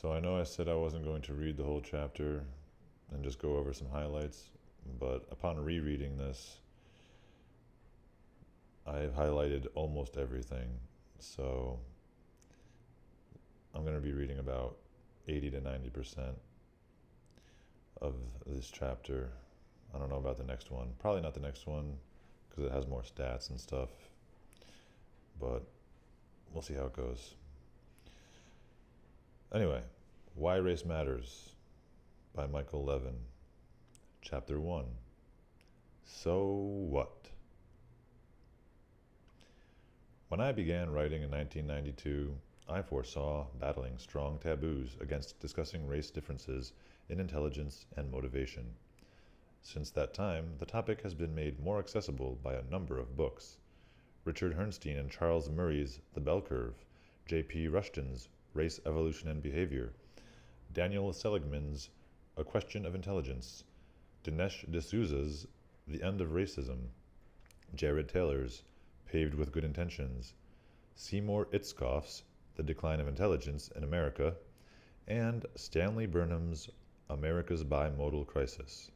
So I know I said I wasn't going to read the whole chapter and just go over some highlights, but upon rereading this, I've highlighted almost everything. So I'm going to be reading about 80 to 90% of this chapter. I don't know about the next one. Probably not the next one because it has more stats and stuff, but we'll see how it goes. Anyway, Why Race Matters by Michael Levin. Chapter 1. So What? When I began writing in 1992, I foresaw battling strong taboos against discussing race differences in intelligence and motivation. Since that time, the topic has been made more accessible by a number of books. Richard Herrnstein and Charles Murray's The Bell Curve, J.P. Rushton's Race, Evolution, and Behavior, Daniel Seligman's A Question of Intelligence, Dinesh D'Souza's The End of Racism, Jared Taylor's Paved with Good Intentions, Seymour Itzkoff's The Decline of Intelligence in America, and Stanley Burnham's America's Bimodal Crisis.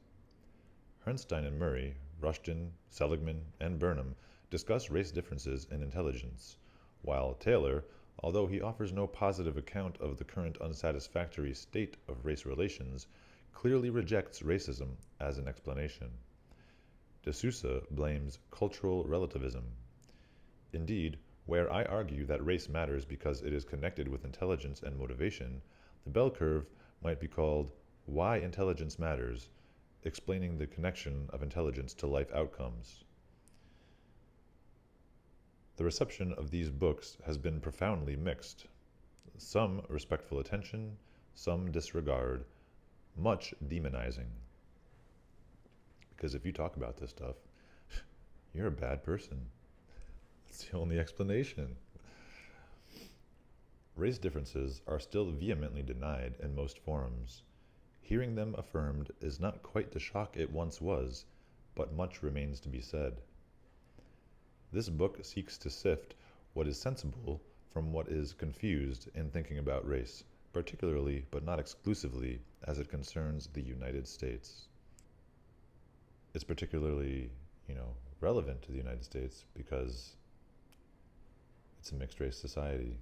Herrnstein and Murray, Rushton, Seligman, and Burnham discuss race differences in intelligence, while Taylor, although he offers no positive account of the current unsatisfactory state of race relations, clearly rejects racism as an explanation. D'Souza blames cultural relativism. Indeed, where I argue that race matters because it is connected with intelligence and motivation, the bell curve might be called Why Intelligence Matters, explaining the connection of intelligence to life outcomes. The reception of these books has been profoundly mixed. Some respectful attention, some disregard, much demonizing. Because if you talk about this stuff, you're a bad person. That's the only explanation. Race differences are still vehemently denied in most forums. Hearing them affirmed is not quite the shock it once was, but much remains to be said. This book seeks to sift what is sensible from what is confused in thinking about race, particularly but not exclusively as it concerns the United States. It's particularly, relevant to the United States because it's a mixed race society,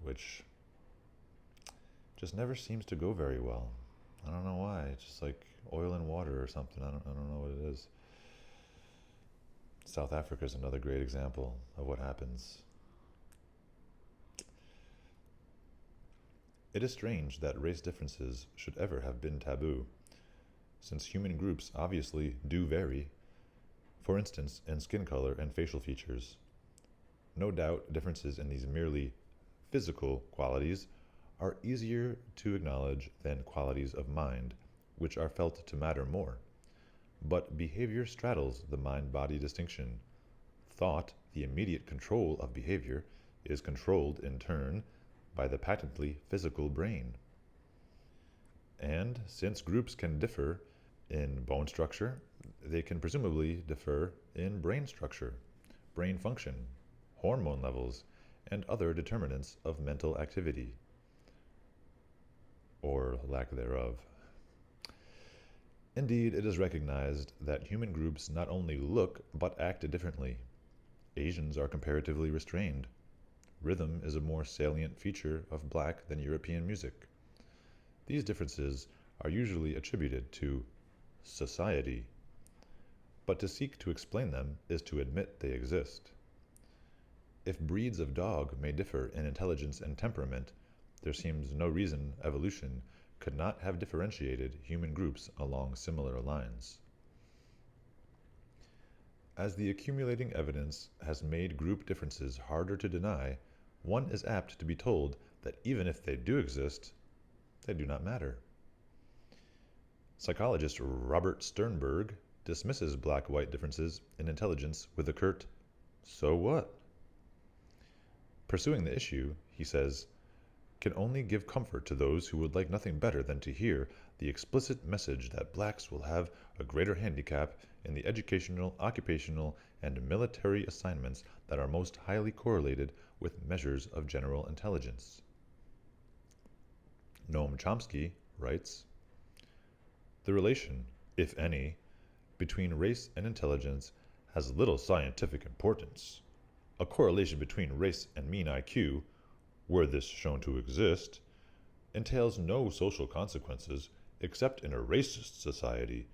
which just never seems to go very well. I don't know why. It's just like oil and water or something. I don't know what it is. South Africa is another great example of what happens. It is strange that race differences should ever have been taboo, since human groups obviously do vary, for instance in skin color and facial features. No doubt differences in these merely physical qualities are easier to acknowledge than qualities of mind, which are felt to matter more. But behavior straddles the mind-body distinction. Thought, the immediate control of behavior, is controlled in turn by the patently physical brain. And since groups can differ in bone structure, they can presumably differ in brain structure, brain function, hormone levels, and other determinants of mental activity, or lack thereof. Indeed, it is recognized that human groups not only look but act differently. Asians are comparatively restrained. Rhythm is a more salient feature of Black than European music. These differences are usually attributed to society, but to seek to explain them is to admit they exist. If breeds of dog may differ in intelligence and temperament, there seems no reason evolution could not have differentiated human groups along similar lines. As the accumulating evidence has made group differences harder to deny, one is apt to be told that even if they do exist, they do not matter. Psychologist Robert Sternberg dismisses black-white differences in intelligence with the curt, "So what?" Pursuing the issue, he says, can only give comfort to those who would like nothing better than to hear the explicit message that blacks will have a greater handicap in the educational, occupational, and military assignments that are most highly correlated with measures of general intelligence. Noam Chomsky writes, "The relation, if any, between race and intelligence has little scientific importance. A correlation between race and mean IQ, were this shown to exist, entails no social consequences except in a racist society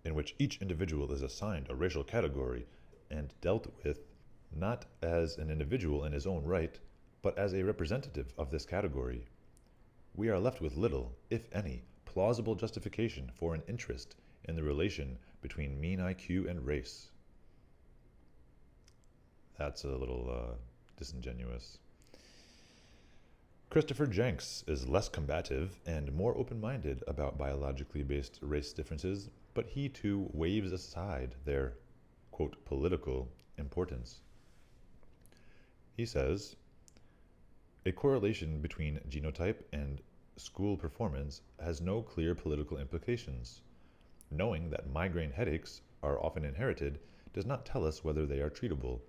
in which each individual is assigned a racial category and dealt with not as an individual in his own right, but as a representative of this category. We are left with little, if any, plausible justification for an interest in the relation between mean IQ and race." That's a little disingenuous. Christopher Jenks is less combative and more open-minded about biologically based race differences, but he too waves aside their, quote, political importance. He says, "A correlation between genotype and school performance has no clear political implications. Knowing that migraine headaches are often inherited does not tell us whether they are treatable.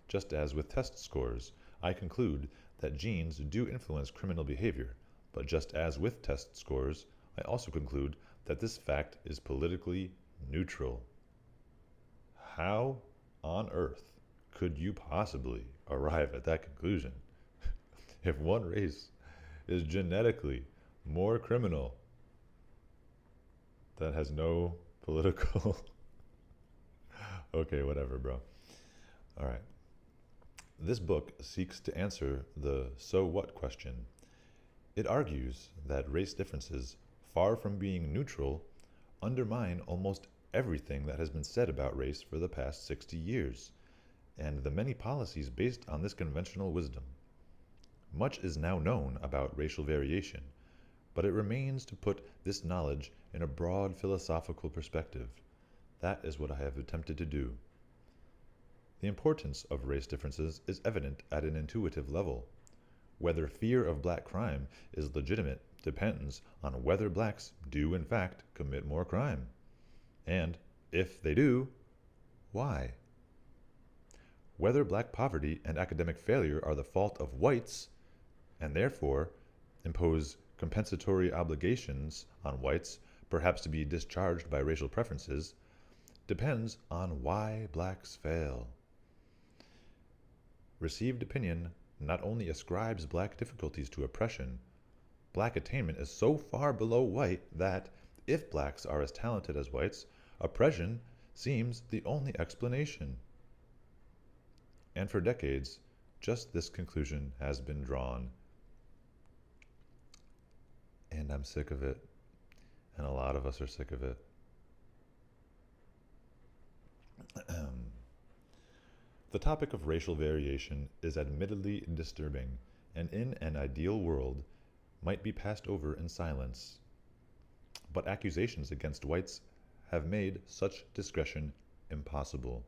Just as with test scores, I conclude that genes do influence criminal behavior, but just as with test scores, I also conclude that this fact is politically neutral." How on earth could you possibly arrive at that conclusion? If one race is genetically more criminal, that has no political... Okay, whatever, bro. All right. This book seeks to answer the "so what" question. It argues that race differences, far from being neutral, undermine almost everything that has been said about race for the past 60 years, and the many policies based on this conventional wisdom. Much is now known about racial variation, but it remains to put this knowledge in a broad philosophical perspective. That is what I have attempted to do. The importance of race differences is evident at an intuitive level. Whether fear of black crime is legitimate depends on whether blacks do in fact commit more crime. And, if they do, why? Whether black poverty and academic failure are the fault of whites, and therefore impose compensatory obligations on whites, perhaps to be discharged by racial preferences, depends on why blacks fail. Received opinion not only ascribes black difficulties to oppression, black attainment is so far below white that, if blacks are as talented as whites, oppression seems the only explanation. And for decades, just this conclusion has been drawn. And I'm sick of it. And a lot of us are sick of it. The topic of racial variation is admittedly disturbing, and in an ideal world might be passed over in silence. But accusations against whites have made such discretion impossible.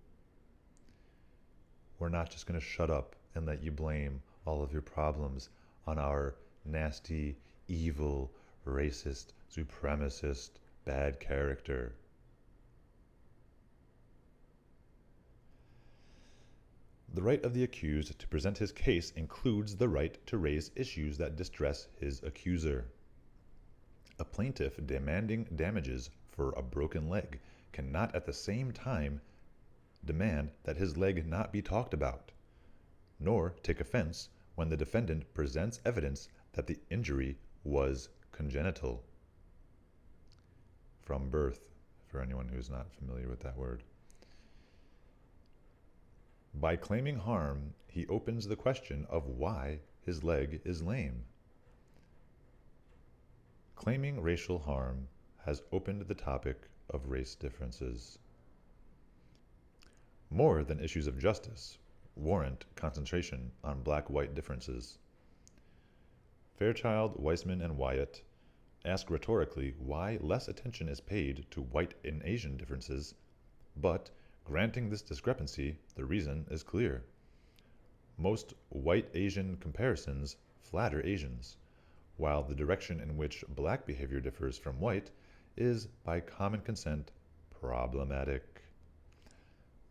We're not just going to shut up and let you blame all of your problems on our nasty, evil, racist, supremacist, bad character. The right of the accused to present his case includes the right to raise issues that distress his accuser. A plaintiff demanding damages for a broken leg cannot at the same time demand that his leg not be talked about, nor take offense when the defendant presents evidence that the injury was congenital. From birth, for anyone who's not familiar with that word. By claiming harm, he opens the question of why his leg is lame. Claiming racial harm has opened the topic of race differences. More than issues of justice warrant concentration on black-white differences. Fairchild, Weissman, and Wyatt ask rhetorically why less attention is paid to white and Asian differences, but granting this discrepancy, the reason is clear. Most white-Asian comparisons flatter Asians, while the direction in which black behavior differs from white is, by common consent, problematic.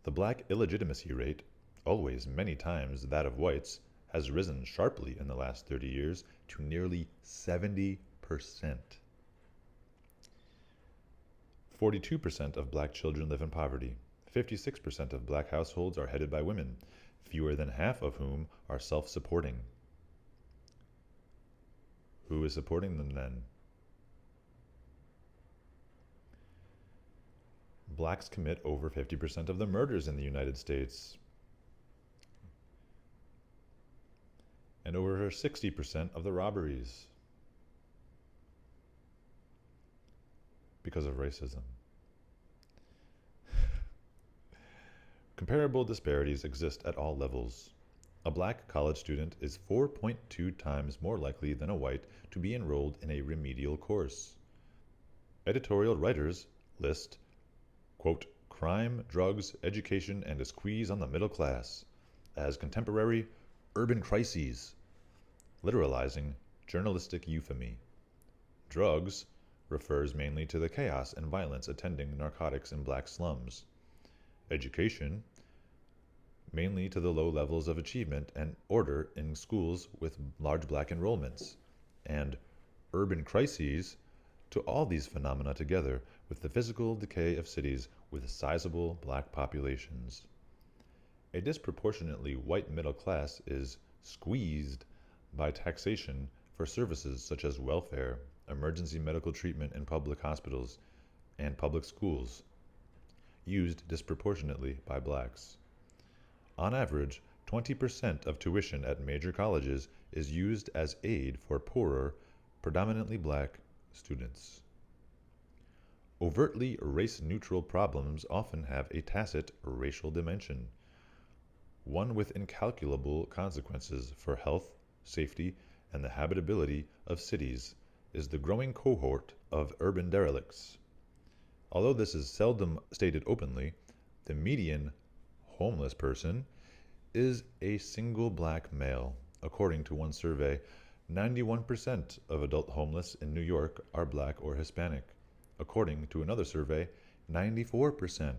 The black illegitimacy rate, always many times that of whites, has risen sharply in the last 30 years to nearly 70%. 42% of black children live in poverty. 56% of black households are headed by women, fewer than half of whom are self-supporting. Who is supporting them then? Blacks commit over 50% of the murders in the United States, and over 60% of the robberies because of racism. Comparable disparities exist at all levels. A black college student is 4.2 times more likely than a white to be enrolled in a remedial course. Editorial writers list, quote, crime, drugs, education, and a squeeze on the middle class as contemporary urban crises, literalizing journalistic euphemy. Drugs refers mainly to the chaos and violence attending narcotics in black slums. Education, mainly to the low levels of achievement and order in schools with large black enrollments. And urban crises, to all these phenomena together with the physical decay of cities with sizable black populations. A disproportionately white middle class is squeezed by taxation for services such as welfare, emergency medical treatment in public hospitals, and public schools, used disproportionately by blacks. On average, 20% of tuition at major colleges is used as aid for poorer, predominantly black students. Overtly race-neutral problems often have a tacit racial dimension, one with incalculable consequences for health, safety, and the habitability of cities, is the growing cohort of urban derelicts. Although this is seldom stated openly, the median homeless person is a single black male. According to one survey, 91% of adult homeless in New York are black or Hispanic. According to another survey, 94%.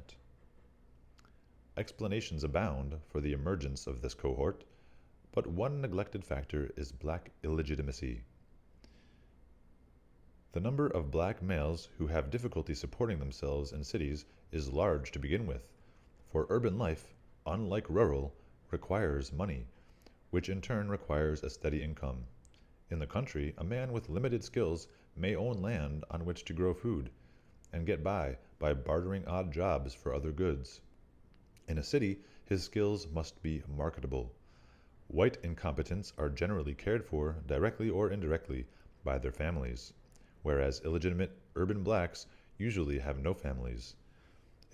Explanations abound for the emergence of this cohort, but one neglected factor is black illegitimacy. The number of black males who have difficulty supporting themselves in cities is large to begin with, for urban life, unlike rural, requires money, which in turn requires a steady income. In the country, a man with limited skills may own land on which to grow food, and get by bartering odd jobs for other goods. In a city, his skills must be marketable. White incompetents are generally cared for, directly or indirectly, by their families, whereas illegitimate urban blacks usually have no families.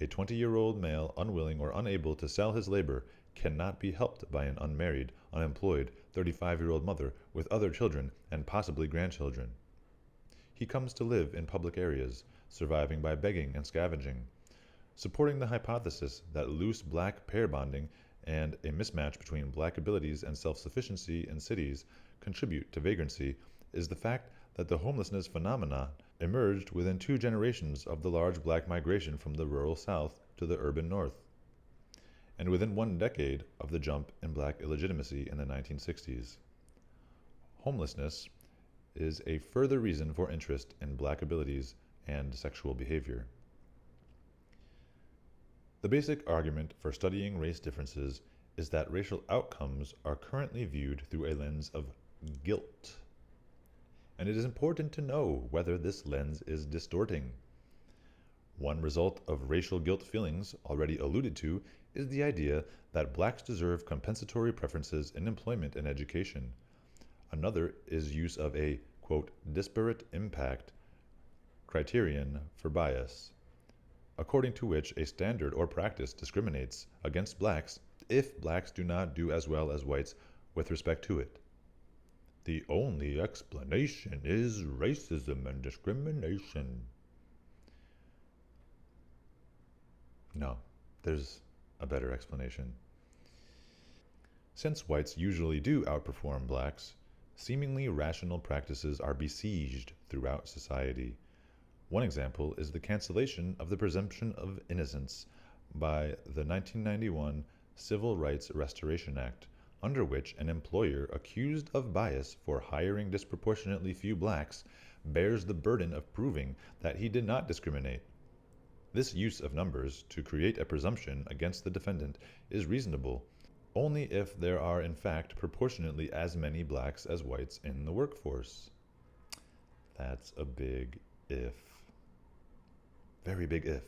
A 20-year-old male unwilling or unable to sell his labor cannot be helped by an unmarried, unemployed 35-year-old mother with other children and possibly grandchildren. He comes to live in public areas, surviving by begging and scavenging. Supporting the hypothesis that loose black pair bonding and a mismatch between black abilities and self-sufficiency in cities contribute to vagrancy is the fact that the homelessness phenomena emerged within 2 generations of the large black migration from the rural South to the urban North, and within 1 decade of the jump in black illegitimacy in the 1960s. Homelessness is a further reason for interest in black abilities and sexual behavior. The basic argument for studying race differences is that racial outcomes are currently viewed through a lens of guilt, and it is important to know whether this lens is distorting. One result of racial guilt feelings already alluded to is the idea that blacks deserve compensatory preferences in employment and education. Another is use of a, quote, disparate impact criterion for bias, according to which a standard or practice discriminates against blacks if blacks do not do as well as whites with respect to it. The only explanation is racism and discrimination. No, there's a better explanation. Since whites usually do outperform blacks, seemingly rational practices are besieged throughout society. One example is the cancellation of the presumption of innocence by the 1991 Civil Rights Restoration Act, under which an employer accused of bias for hiring disproportionately few blacks bears the burden of proving that he did not discriminate. This use of numbers to create a presumption against the defendant is reasonable only if there are in fact proportionately as many blacks as whites in the workforce. That's a big if. Very big if.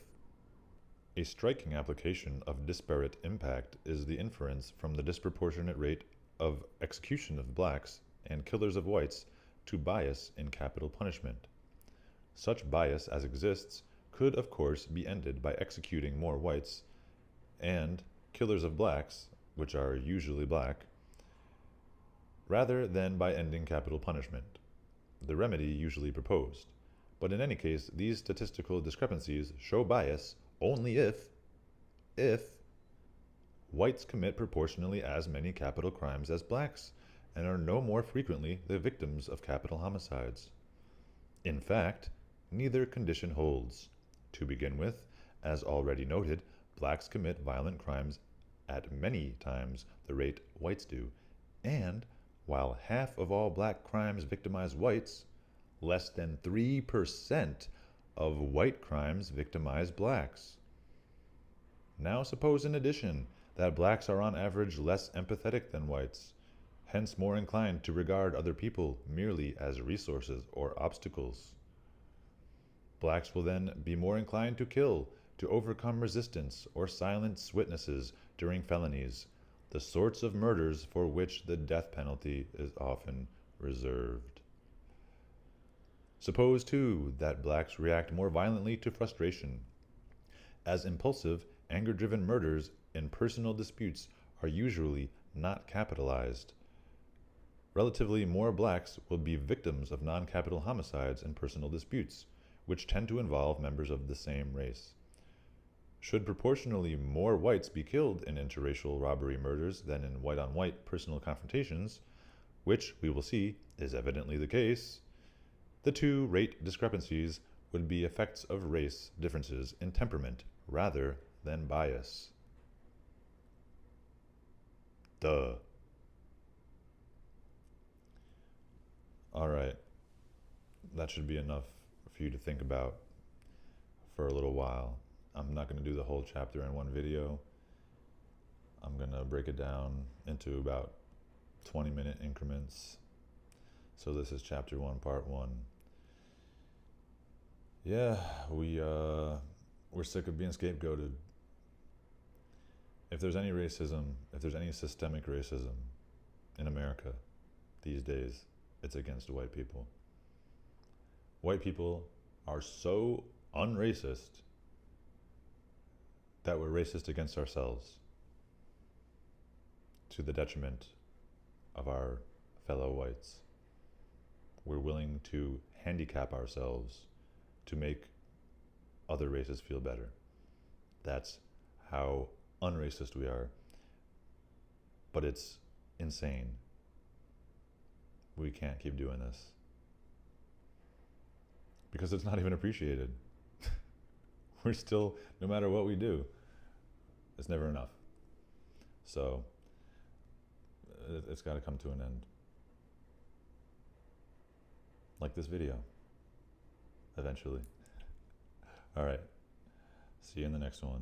A striking application of disparate impact is the inference from the disproportionate rate of execution of blacks and killers of whites to bias in capital punishment. Such bias as exists could of course be ended by executing more whites and killers of blacks, which are usually black, rather than by ending capital punishment, the remedy usually proposed. But in any case, these statistical discrepancies show bias only if whites commit proportionally as many capital crimes as blacks and are no more frequently the victims of capital homicides. In fact, neither condition holds. To begin with, as already noted, blacks commit violent crimes at many times the rate whites do, and while half of all black crimes victimize whites, less than 3% of white crimes victimize blacks. Now suppose in addition that blacks are on average less empathetic than whites, hence more inclined to regard other people merely as resources or obstacles. Blacks will then be more inclined to kill, to overcome resistance, or silence witnesses during felonies, the sorts of murders for which the death penalty is often reserved. Suppose, too, that blacks react more violently to frustration, as impulsive, anger-driven murders in personal disputes are usually not capitalized. Relatively more blacks will be victims of non-capital homicides and personal disputes, which tend to involve members of the same race. Should proportionally more whites be killed in interracial robbery murders than in white-on-white personal confrontations, which, we will see, is evidently the case, the two rate discrepancies would be effects of race differences in temperament rather than bias. Duh. All right, that should be enough for you to think about for a little while. I'm not going to do the whole chapter in one video. I'm going to break it down into about 20-minute increments. So this is chapter 1, part 1. Yeah, we're sick of being scapegoated. If there's any racism, if there's any systemic racism in America these days, it's against white people. White people are so unracist that we're racist against ourselves to the detriment of our fellow whites. We're willing to handicap ourselves to make other races feel better. That's how unracist we are. But it's insane. We can't keep doing this. Because it's not even appreciated. We're still, no matter what we do, it's never enough. So, it's got to come to an end. Like this video. Eventually. All right. See you in the next one.